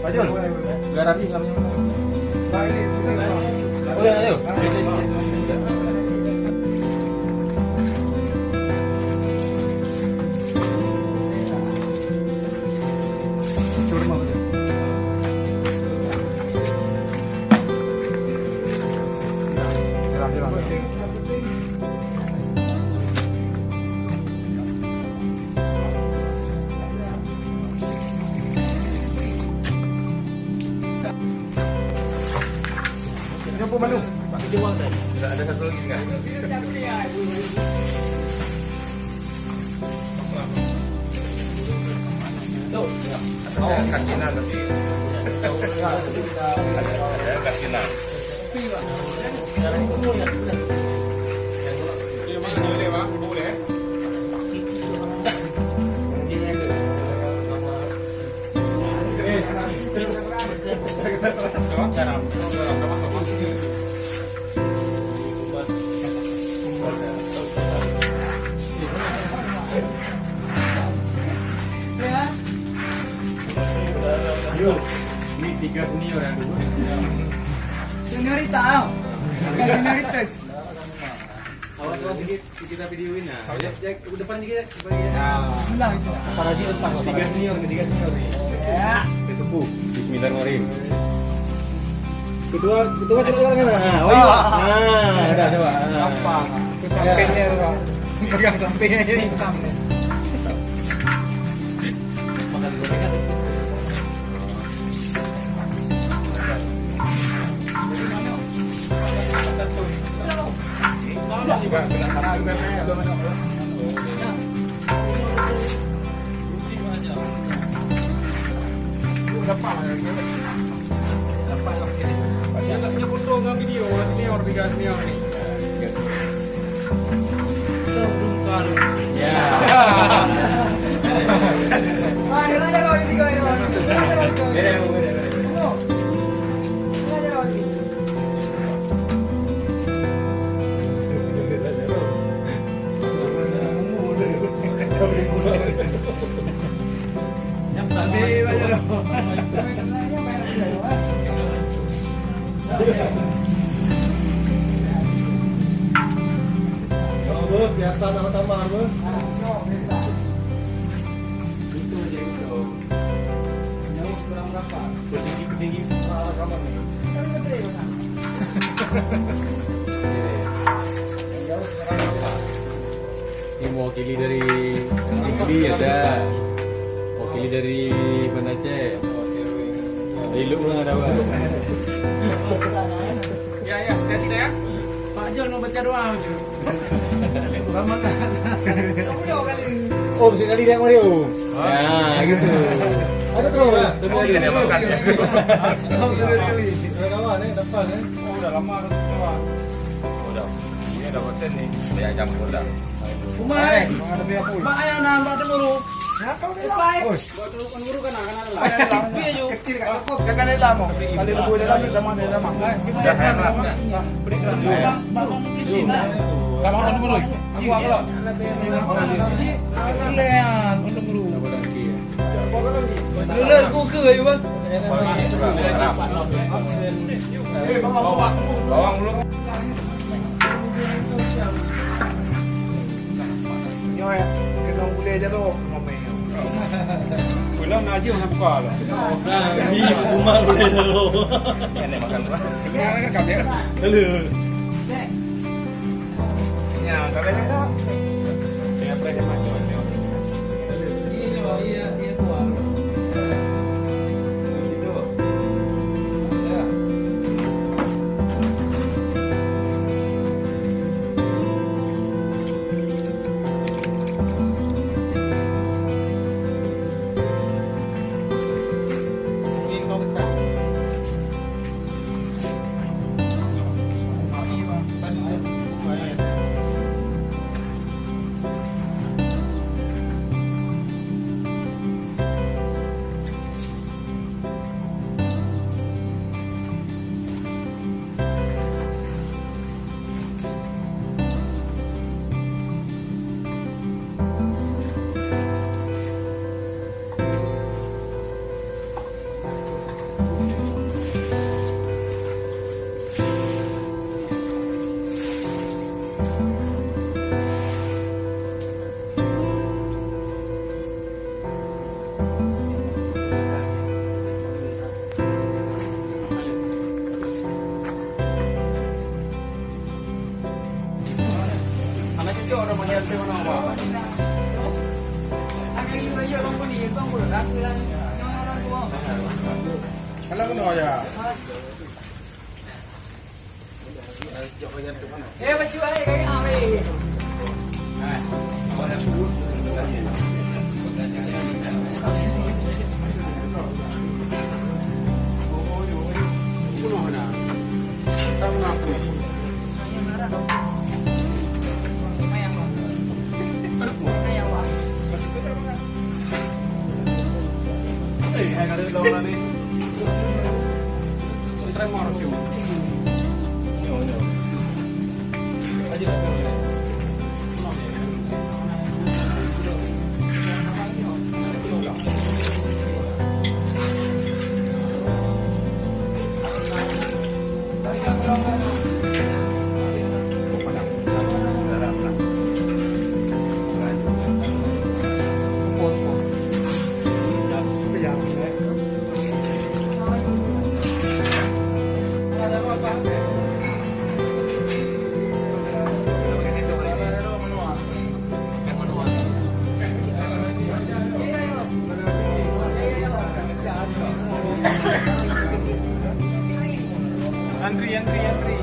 Pajul, Garafi kami. Oh ya, ayo. Jumpa malu. Video wang saya. Ada satu lagi enggak? Tuh, kasinan nanti. Ada kasinan. Boleh, Pak. Boleh. Ini 3 senior yang dulu. Seniorita, senioritas. Awal sedikit kita videoin nah. Jack depan dikit. Bilang itu. Parasi depan 3 senior nih. Ya. Kesepuh. Bismillahirrahmanirrahim. Ketua coba kan. Oh iya. Nah, udah coba. Gampang. Itu sampingnya, Pak. Pegang sampingnya ini hitam. Makan gorengan. Juga bilang karena juga banyak. Dapat lah ini. Saya punya foto dengan video senior 3 senior nih. Bukan. Ya. Ah, dia aja kalau di 3 ini. Beda. Biasa nak tambah apa? Itu aja itu. Jauh kurang berapa? Tinggi sama nih. Jauh sekarang berapa? Ini mewakili dari Singli ada. Mewakili dari mana Aceh. Iluk pun ada apa? Ya, hati ya. Pak Jol mau baca doa aja. Ramadan. Kamu dua kali. Oh, sekali dia Mario. Nah, gitu. Ada tuh. Tadi dia makan ya. Kali. Ada kawan dapat Oh, udah lama harus doa. Udah. Ini udah boten nih. Dia campur dah. Umay. Mak ayah nambah ada guru. Siapa udah lah? Buat kan guru kan akan ada lah. Kecil kan cukup. Jangan ada lama. Kali lebih dalam kita mana dalam. Udah hayam lah. Bangun di sini. Kamu kan guru. Aku apa? Kalian untuk guru. Luler ku ke ya, Bang. Bawang belum. Yo ya, kita boleh aja tuh ngomong. Belum aja yang buka lah. Ini rumah boleh dulu. Ini makan lah. Ini kan kami. Dulu. Ya, kalian itu. Ini apa yang macam ni? Ini iya kuah. Itu. Ya. Kalau kena ya. baju aja kayak ame. Antri.